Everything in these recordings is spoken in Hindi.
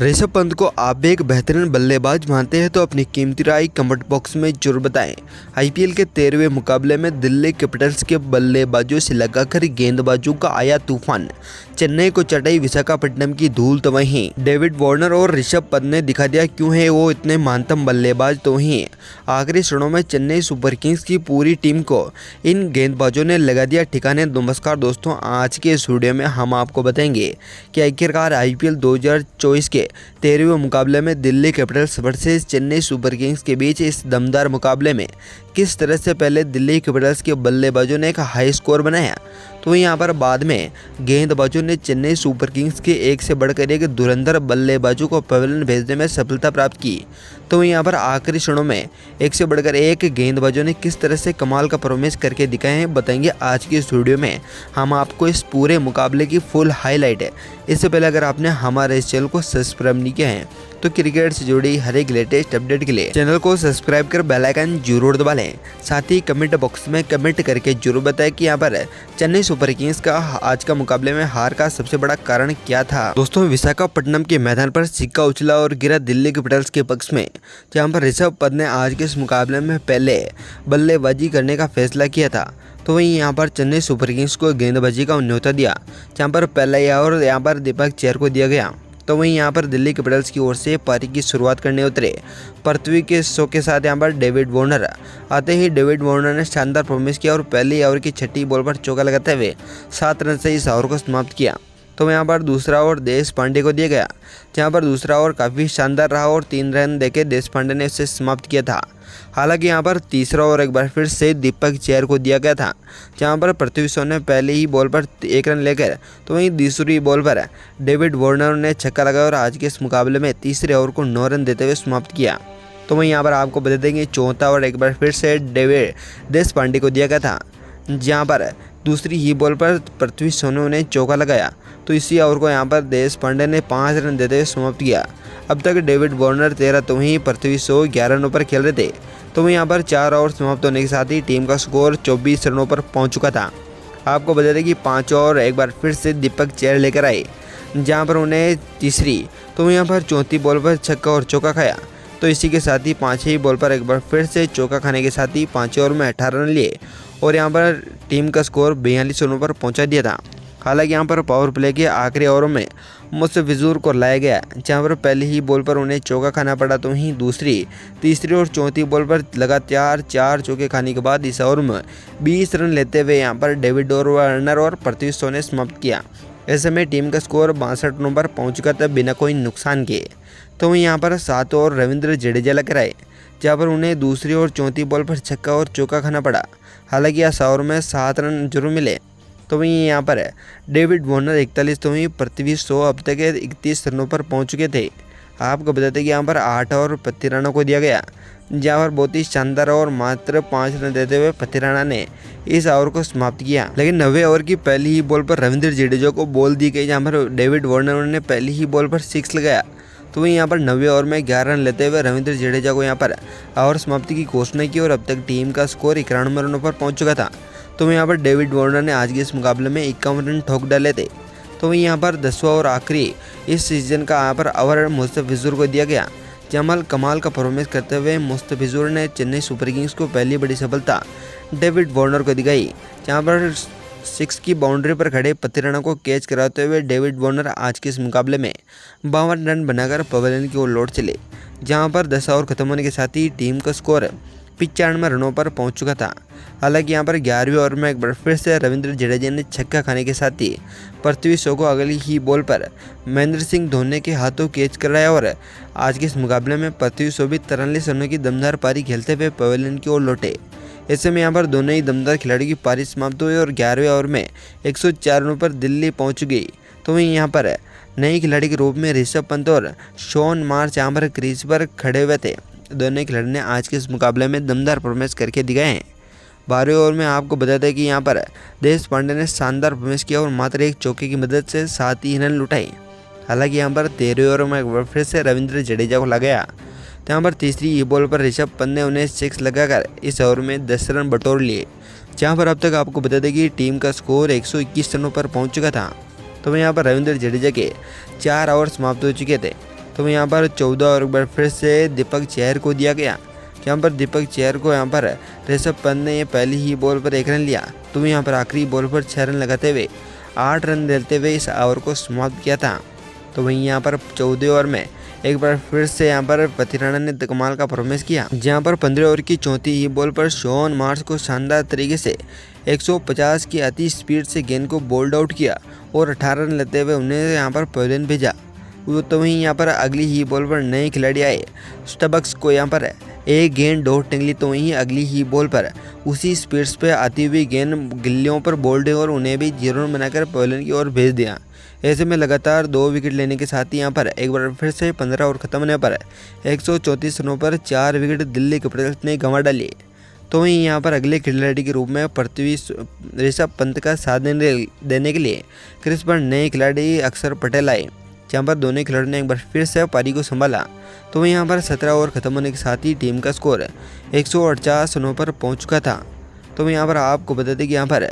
ऋषभ पंत को आप भी एक बेहतरीन बल्लेबाज मानते हैं तो अपनी कीमती राय कमेंट बॉक्स में जरूर बताएं। आईपीएल के 13वें मुकाबले में दिल्ली कैपिटल्स के बल्लेबाजों से लगाकर गेंदबाजों का आया तूफान। चेन्नई को चटाई विशाखापट्टनम की धूल। तो वहीं डेविड वार्नर और ऋषभ पंत ने दिखा दिया क्यों है वो इतने मानतम बल्लेबाज। तो वहीं आखिरी क्षणों में चेन्नई सुपर किंग्स की पूरी टीम को इन गेंदबाजों ने लगा दिया ठिकाने। नमस्कार दोस्तों, आज के इस वीडियो में हम आपको बताएंगे कि आखिरकार आईपीएल 2024 के 13वें मुकाबले में Delhi Capitals versus Chennai super Kings के बीच इस दमदार मुकाबले में किस तरह से पहले दिल्ली कैपिटल्स के बल्लेबाजों ने एक हाई स्कोर बनाया, तो यहाँ पर बाद में गेंदबाजों ने चेन्नई सुपर किंग्स के एक से बढ़कर एक धुरंधर बल्लेबाजों को पवेलियन भेजने में सफलता प्राप्त की। तो यहाँ पर आखिरी क्षणों में एक से बढ़कर एक गेंदबाजों ने किस तरह से कमाल का परफॉर्मेंस करके दिखाए हैं, बताएंगे आज की इस वीडियो में हम आपको इस पूरे मुकाबले की फुल हाईलाइट है। इससे पहले अगर आपने हमारे इस चैनल को सब्सक्राइब नहीं किया है तो क्रिकेट से जुड़ी हर एक लेटेस्ट अपडेट के लिए चैनल को सब्सक्राइब कर बेल आइकन जरूर दबा लें। साथ ही कमेंट बॉक्स में कमेंट करके जरूर बताएं कि यहाँ पर चेन्नई सुपर किंग्स का आज का मुकाबले में हार का सबसे बड़ा कारण क्या था। दोस्तों, विशाखापट्टनम के मैदान पर सिक्का उछला और गिरा दिल्ली कैपिटल्स के पक्ष में, जहाँ पर ऋषभ पंत ने आज के इस मुकाबले में पहले बल्लेबाजी करने का फैसला किया था। तो वहीं यहाँ पर चेन्नई सुपर किंग्स को गेंदबाजी का न्योता दिया, जहाँ पर पहला ओवर यहाँ पर दीपक चहर को दिया गया। तो वहीं यहाँ पर दिल्ली कैपिटल्स की ओर से पारी की शुरुआत करने उतरे पृथ्वी के शो के साथ यहाँ पर डेविड वार्नर। आते ही डेविड वार्नर ने शानदार परफॉर्मेंस किया और पहली ओवर की छठी बॉल पर चौका लगाते हुए 7 रन से इस ओवर को समाप्त किया। तो यहाँ पर दूसरा ओवर देश पांडे को दिया गया, जहाँ पर दूसरा ओवर काफ़ी शानदार रहा और 3 रन देके देश पांडे ने इसे समाप्त किया था। हालांकि यहाँ पर तीसरा ओवर एक बार फिर से दीपक चहर को दिया गया था, जहाँ पर पृथ्वी शॉ ने पहले ही बॉल पर 1 रन लेकर तो वहीं दूसरी बॉल पर डेविड वार्नर ने छक्का लगाया और आज के इस मुकाबले में तीसरे ओवर को 9 रन देते हुए समाप्त किया। तो वहीं यहाँ पर आपको बता देंगे चौथा ओवर एक बार फिर से देश पांडे को दिया गया था, जहाँ पर दूसरी ही बॉल पर पृथ्वी शॉ ने चौका लगाया। तो इसी ओवर को यहाँ पर देश पांडे ने 5 रन देते हुए समाप्त किया। अब तक डेविड वार्नर 13 तो वहीं पृथ्वी शॉ 11 रनों पर खेल रहे थे। तो वहीं यहाँ पर 4 ओवर समाप्त होने के साथ ही टीम का स्कोर 24 रनों पर पहुँच चुका था। आपको बता दें कि 5 ओवर एक बार फिर से दीपक चहर लेकर आए, जहाँ पर उन्हें तीसरी तो यहाँ पर चौथी बॉल पर छक्का और चौका खाया। तो इसी के साथ ही 5वीं बॉल पर एक बार फिर से चौका खाने के साथ ही 5 ओवर में 18 रन लिए और यहाँ पर टीम का स्कोर 42 रनों पर पहुँचा दिया था। हालांकि यहाँ पर पावर प्ले के आखिरी ओवरों में मुस्तफिजुर को लाया गया, जहाँ पर पहली ही बॉल पर उन्हें चौका खाना पड़ा। तो वहीं दूसरी, तीसरी और चौथी बॉल पर लगातार 4 चौके खाने के बाद इस ओवर में 20 रन लेते हुए यहाँ पर डेविड वार्नर और पृथ्वी शॉ ने समाप्त किया। ऐसे में टीम का स्कोर 62 रनों पर पहुँच चुका था बिना कोई नुकसान के। तो वहीं यहाँ पर 7 ओवर रविंद्र जडेजा लेकर आए, जहाँ पर उन्हें दूसरी और चौथी बॉल पर छक्का और चौका खाना पड़ा। हालांकि इस ओवर में 7 रन जरूर मिले। तो वहीं यहाँ पर डेविड वार्नर 41 तो वहीं पृथ्वी शॉ अब तक 31 रनों पर पहुँच चुके थे। आपको बताते कि यहाँ पर 8 ओवर पृथ्वी राणा को दिया गया, जहाँ पर बहुत ही शानदार और मात्र 5 रन देते हुए पृथ्वी राणा ने इस ओवर को समाप्त किया। लेकिन 90 ओवर की पहली ही बॉल पर रविंद्र जडेजा को बॉल दी गई, जहाँ पर डेविड वार्नर ने पहली ही बॉल पर 6 लगाया। तो वहीं यहाँ पर 90 ओवर में 11 रन लेते हुए रविंद्र जडेजा को यहाँ पर ओवर समाप्ति की घोषणा की और अब तक टीम का स्कोर 91 रनों पर पहुँच चुका था। तो यहाँ पर डेविड वार्नर ने आज के इस मुकाबले में 51 रन ठोक डाले थे। तो वहीं यहाँ पर 10वां और आखिरी इस सीजन का यहाँ पर ओवर मुस्तफिजुर को दिया गया, जहाँ कमाल का परफॉर्मेंस करते हुए मुस्तफिजुर ने चेन्नई सुपर किंग्स को पहली बड़ी सफलता डेविड वार्नर को दिखाई, जहाँ पर 6 की बाउंड्री पर खड़े पृथ्वी राणा को कैच कराते हुए डेविड वार्नर आज के इस मुकाबले में 52 रन बनाकर पवेलियन की ओर लौट चले, जहाँ पर 10 ओवर खत्म होने के साथ ही टीम का स्कोर 95 रनों पर पहुंच चुका था। हालांकि यहाँ पर 11वें ओवर में एक बार फिर से रविंद्र जडेजा ने छक्का खाने के साथ ही पृथ्वी शॉ को अगली ही बॉल पर महेंद्र सिंह धोनी के हाथों कैच कराया और आज के इस मुकाबले में पृथ्वी शॉ भी 43 रनों की दमदार पारी खेलते हुए पवेलियन की ओर लौटे। ऐसे में यहाँ पर दोनों ही दमदार खिलाड़ियों की पारी समाप्त हुई और 11वें ओवर में 104 रनों पर दिल्ली पहुँच गई। तो वहीं यहाँ पर नए खिलाड़ी के रूप में ऋषभ पंत और शॉन मार्च यहाँ पर क्रीज पर खड़े हुए थे। दोनों खिलाड़ी ने आज के इस मुकाबले में दमदार परफॉर्मेंस करके दिखाए हैं। 12वें ओवर में आपको बता दें कि यहाँ पर देश पांडे ने शानदार परफॉर्मेंस किया और मात्र एक चौके की मदद से 7 ही रन लुटाए। हालांकि यहाँ पर 13वें ओवर में एक बार फिर से रविंद्र जडेजा को लगाया, तो यहाँ पर तीसरी ही बॉल पर ऋषभ पंत ने उन्हें 6 लगाकर इस ओवर में 10 रन बटोर लिए, जहाँ पर अब तक आपको बता दें कि टीम का स्कोर 121 रनों पर पहुँच चुका था। तो यहाँ पर रविंद्र जडेजा के 4 ओवर समाप्त हो चुके थे। तो यहाँ पर 14 और एक बार फिर से दीपक चहर को दिया गया। यहाँ पर दीपक चहर को यहाँ पर ऋषभ पंत ने पहली ही बॉल पर 1 रन लिया। तो यहाँ पर आखिरी बॉल पर 6 रन लगाते हुए 8 रन देते हुए इस ओवर को समाप्त किया था। तो वहीं यहाँ पर 14 ओवर में एक बार फिर से यहाँ पर पथिराना ने कमाल का परफॉर्मेंस किया, जहाँ पर 15 ओवर की चौथी ही बॉल पर शॉन मार्श को शानदार तरीके से 150 की अति स्पीड से गेंद को बोल्ड आउट किया और 18 रन लेते हुए उन्हें यहाँ पर पवेलियन भेजा। तो वहीं यहाँ पर अगली ही बॉल पर नए खिलाड़ी आए, स्टबक्स को यहाँ पर एक गेंद डॉट टिंगली। तो वहीं अगली ही बॉल पर उसी स्पीड्स पे आती हुई गेंद गिल्लियों पर बोल्ड और उन्हें भी 0 रन बनाकर पवेलियन की ओर भेज दिया। ऐसे में लगातार 2 विकेट लेने के साथ ही यहाँ पर एक बार फिर से 15 ओवर खत्म होने पर 134 रनों पर 4 विकेट दिल्ली कैपिटल्स ने गंवा डाली। तो वहीं यहाँ पर अगले खिलाड़ी के रूप में पृथ्वी ऋषभ पंत का साथ देने के लिए क्रीज पर नए खिलाड़ी अक्षर पटेल आए, जहाँ पर दोनों खिलाड़ियों ने एक बार फिर से पारी को संभाला। तो वहीं यहाँ पर 17 ओवर खत्म होने के साथ ही टीम का स्कोर 148 रनों पर पहुँच चुका था। तो यहाँ पर आपको बता दें कि यहाँ पर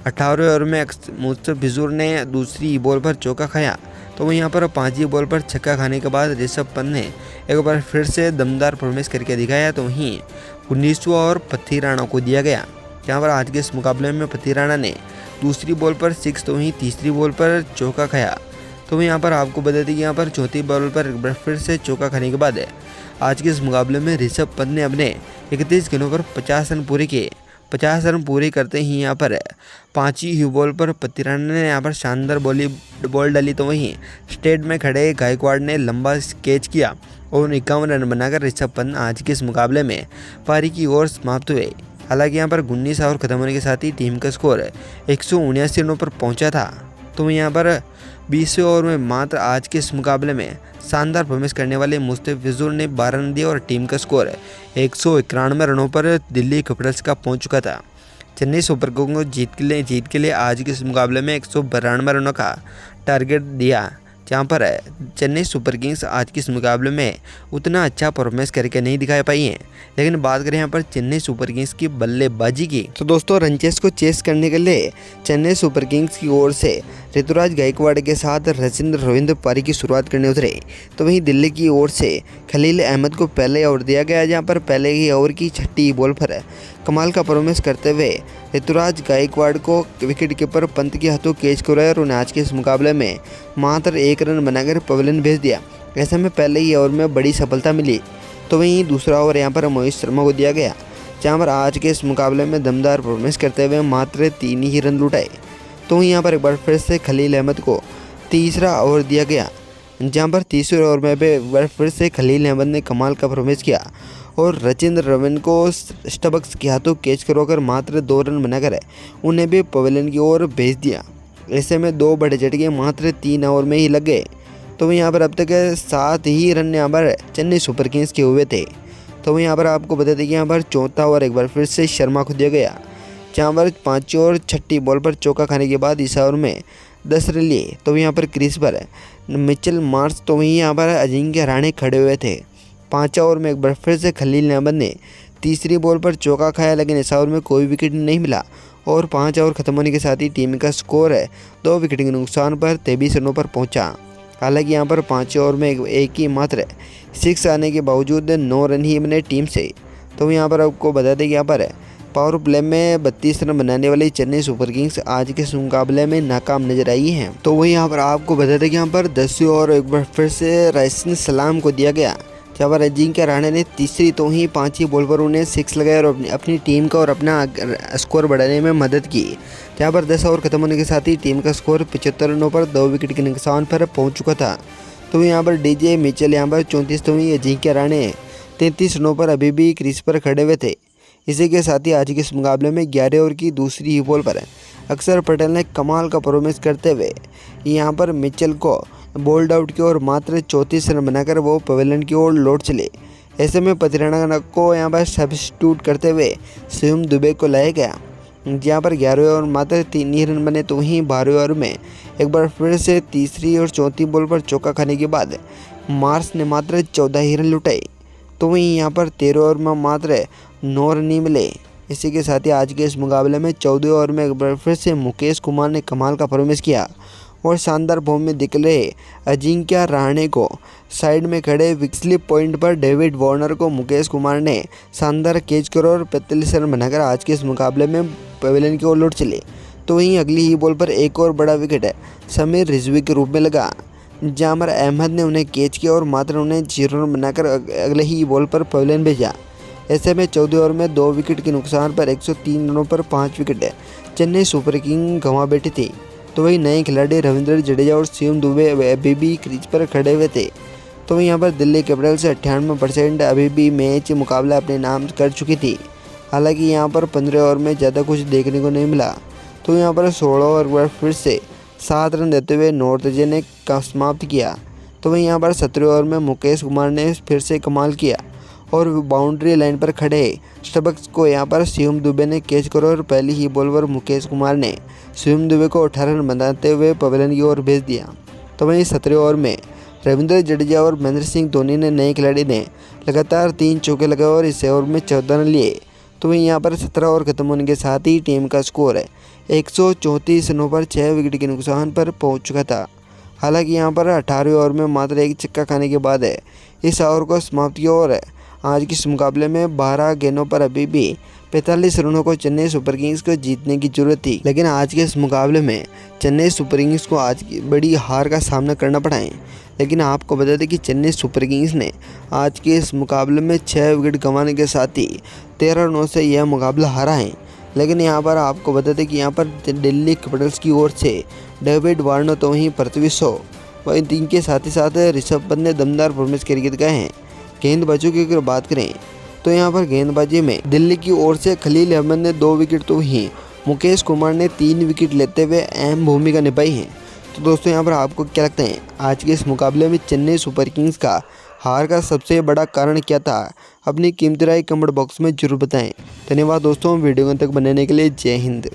18वें ओवर में मुस्तफिजुर ने दूसरी बॉल पर चौका खाया। तो वहीं यहाँ पर 5वीं बॉल पर छक्का खाने के बाद ऋषभ पंत ने एक बार फिर से दमदार परफॉर्मेंस करके दिखाया। तो वहीं 19वां ओवर पथिराना को दिया गया, जहाँ पर आज के इस मुकाबले में पथिराना ने दूसरी बॉल पर 6 तो वहीं तीसरी बॉल पर चौका खाया। तो वहीं यहाँ पर आपको बता दें कि यहाँ पर चौथी बॉल पर एक बार फिर से चौका खाने के बाद आज के इस मुकाबले में ऋषभ पंत ने अपने 31 गेंदों पर 50 रन पूरे किए। 50 रन पूरे करते ही यहाँ पर 5वीं ही बॉल पर पथिराना ने यहाँ पर शानदार बॉल डाली। तो वहीं स्टेट में खड़े गायकवाड़ ने लंबा कैच किया और 51 रन बनाकर ऋषभ पंत आज के इस मुकाबले में पारी की ओर समाप्त हुए। हालांकि यहाँ पर 19 ओवर खत्म होने के साथ ही टीम का स्कोर 179 रनों पर पहुँचा था। तो यहाँ पर 20वें ओवर में मात्र आज के इस मुकाबले में शानदार परफॉर्मेंस करने वाले मुस्तफिजुर ने 12 रन दिए और टीम का स्कोर 191 रनों पर दिल्ली कैपिटल्स का पहुंच चुका था। चेन्नई सुपर किंग्स को जीत के लिए आज के इस मुकाबले में 192 रनों का टारगेट दिया, जहाँ पर चेन्नई सुपर किंग्स आज के इस मुकाबले में उतना अच्छा परफॉर्मेंस करके नहीं दिखा पाई हैं। लेकिन बात करें यहाँ पर चेन्नई सुपर किंग्स की बल्लेबाजी की, तो दोस्तों रन-चेस को चेस करने के लिए चेन्नई सुपर किंग्स की ओर से ऋतुराज गायकवाड़ के साथ रचिंद्र रविंद्र पारी की शुरुआत करने उतरे। तो वहीं दिल्ली की ओर से खलील अहमद को पहले ओवर दिया गया, जहाँ पर पहले ही ओवर की 6ठी बॉल पर कमाल का परफॉर्मेंस करते हुए ऋतुराज गायकवाड़ को विकेट कीपर पंत के हाथों कैच करवाया और उन्हें आज के इस मुकाबले में मात्र 1 रन बनाकर पवेलियन भेज दिया। ऐसे में पहले ही ओवर में बड़ी सफलता मिली। तो वहीं दूसरा ओवर यहाँ पर मोहित शर्मा को दिया गया, जहाँ पर आज के इस मुकाबले में दमदार परफॉर्मेंस करते हुए मात्र 3 ही रन लुटाए। तो वहीं यहाँ पर एक बार फिर से खलील अहमद को तीसरा ओवर दिया गया, जहाँ पर तीसरे ओवर में भी एक बार फिर से खलील अहमद ने कमाल का परफॉर्मेंस किया और रचिंद्र रविंद्र को स्टबक्स के हाथों कैच करवाकर मात्र 2 रन बनाकर उन्हें भी पवेलियन की ओर भेज दिया। ऐसे में 2 बड़े झटके मात्र 3 ओवर में ही लग गए। तो यहाँ पर अब तक 7 ही रन यहाँ पर चेन्नई सुपर किंग्स के हुए थे। तो यहाँ पर आपको बता दें कि यहाँ पर चौथा ओवर एक बार फिर से शर्मा को दिया गया, जहाँ पर 5वीं और 6ठी बॉल पर चौका खाने के बाद इस ओवर में 10 रन लिए। तो यहाँ पर क्रीज पर मिचेल मार्श तो वहीं यहाँ पर अजिंक्य रहाणे खड़े हुए थे। 5वें ओवर में एक बार फिर से खलील अहमद ने तीसरी बॉल पर चौका खाया, लेकिन इस ओवर में कोई विकेट नहीं मिला और 5 ओवर खत्म होने के साथ ही टीम का स्कोर 2 विकेट के नुकसान पर 23 रनों पर पहुंचा। हालांकि यहाँ पर 5वें ओवर में एक ही मात्र 6 आने के बावजूद 9 रन ही बने टीम से। तो यहाँ पर आपको बता दें कि यहाँ पर पावर प्ले में 32 रन बनाने वाली चेन्नई सुपर किंग्स आज के इस मुकाबले में नाकाम नजर आई हैं। तो वही यहाँ पर आपको बता दें कि यहाँ पर 10वीं ओवर एक बार फिर से राइसन सलाम को दिया गया, जहाँ पर अजिंक्य रहाणे ने तीसरी तो ही 5वीं बॉल पर उन्हें 6 लगाया और अपनी टीम का और अपना स्कोर बढ़ाने में मदद की। जहाँ पर 10 ओवर खत्म होने के साथ ही टीम का स्कोर 75 रनों पर 2 विकेट के नुकसान पर पहुँच चुका था। तो यहाँ पर डीजे मिचेल यहाँ पर 34 तो वहीं अजिंक्य रहाणे 33 रनों पर अभी भी क्रीज पर खड़े हुए थे। इसी के साथ ही आज के इस मुकाबले में 11 ओवर की दूसरी ही बॉल पर अक्षर पटेल ने कमाल का परफॉर्मेंस करते हुए यहाँ पर मिचेल को बोल्ड आउट की और मात्र 34 रन बनाकर वो पवेलियन की ओर लौट चले। ऐसे में पथिराना को यहाँ पर सब्स्टिट्यूट करते हुए शिवम दुबे को लाया गया, जहाँ पर 11वें ओवर मात्र 3 ही रन बने। तो वहीं 12वें ओवर में एक बार फिर से तीसरी और चौथी बॉल पर चौका खाने के बाद मार्श ने मात्र 14 ही रन लुटाए। तो वहीं यहाँ पर 13 ओवर में मात्र 9 रन ही मिले। इसी के साथ ही आज के इस मुकाबले में 14वें ओवर में एक बार फिर से मुकेश कुमार ने कमाल का परफॉर्मेंस किया और शानदार फॉर्म में दिख रहे अजिंक्य रहाणे को साइड में खड़े स्लिप पॉइंट पर डेविड वार्नर को मुकेश कुमार ने शानदार कैच करा और 45 रन बनाकर आज के इस मुकाबले में पवेलियन की ओर लौट चले। तो वहीं अगली ही बॉल पर एक और बड़ा विकेट समीर रिजवी के रूप में लगा, जामर अहमद ने उन्हें कैच किया और मात्र उन्हें 0 रन बनाकर अगले ही बॉल पर पवेलियन भेजा। ऐसे में 14 ओवर में 2 विकेट के नुकसान पर 103 रनों पर 5 विकेट चेन्नई सुपर किंग गंवा बैठी थी। तो वही नए खिलाड़ी रविंद्र जडेजा और शिवम दुबे अभी भी क्रीज पर खड़े हुए थे। तो वहीं यहाँ पर दिल्ली कैपिटल्स 98% अभी भी मैच मुकाबला अपने नाम कर चुकी थी। हालांकि यहाँ पर 15 ओवर में ज़्यादा कुछ देखने को नहीं मिला। तो यहाँ पर 16 ओवर पर फिर से 7 रन देते हुए नॉर्थजे ने समाप्त किया। तो वहीं यहाँ पर 17 ओवर में मुकेश कुमार ने फिर से कमाल किया और बाउंड्री लाइन पर खड़े स्टबक्स को यहाँ पर शिवम दुबे ने कैच करा और पहली ही बॉल पर मुकेश कुमार ने शिवम दुबे को 18 रन बनाते हुए पवेलियन की ओर भेज दिया। तो वहीं 17 ओवर में रविंद्र जडेजा और महेंद्र सिंह धोनी ने नए खिलाड़ी ने लगातार 3 चौके लगाए और इस ओवर में 14 रन लिए। तो वहीं यहाँ पर 17 ओवर खत्म होने के साथ ही टीम का स्कोर 134 रनों पर 6 विकेट के नुकसान पर पहुँच चुका था। हालांकि यहाँ पर 18वें ओवर में मात्र एक छक्का खाने के बाद इस ओवर को समाप्त किया और आज के इस मुकाबले में 12 गेंदों पर अभी भी 45 रनों को चेन्नई सुपर किंग्स को जीतने की जरूरत थी। लेकिन आज के इस मुकाबले में चेन्नई सुपर किंग्स को आज की बड़ी हार का सामना करना पड़ा है। लेकिन आपको बता दें कि चेन्नई सुपर किंग्स ने आज के इस मुकाबले में 6 विकेट गंवाने के साथ ही 13 रनों से यह मुकाबला हारा है। लेकिन यहाँ पर आपको बता दें कि यहाँ पर दिल्ली कैपिटल्स की ओर से डेविड वार्नर तो वहीं पृथ्वी शॉ वहीं टीम के साथ ही साथ ऋषभ पंत ने दमदार परफॉर्मेंस करके दिखाए हैं। गेंदबाजों की अगर बात करें तो यहाँ पर गेंदबाजी में दिल्ली की ओर से खलील अहमद ने 2 विकेट तो वहीं मुकेश कुमार ने 3 विकेट लेते हुए अहम भूमिका निभाई है। तो दोस्तों यहाँ पर आपको क्या लगता है आज के इस मुकाबले में चेन्नई सुपर किंग्स का हार का सबसे बड़ा कारण क्या था? अपनी कीमती राय कमेंट बॉक्स में जरूर बताएं। धन्यवाद दोस्तों वीडियो तक बनाने के लिए। जय हिंद।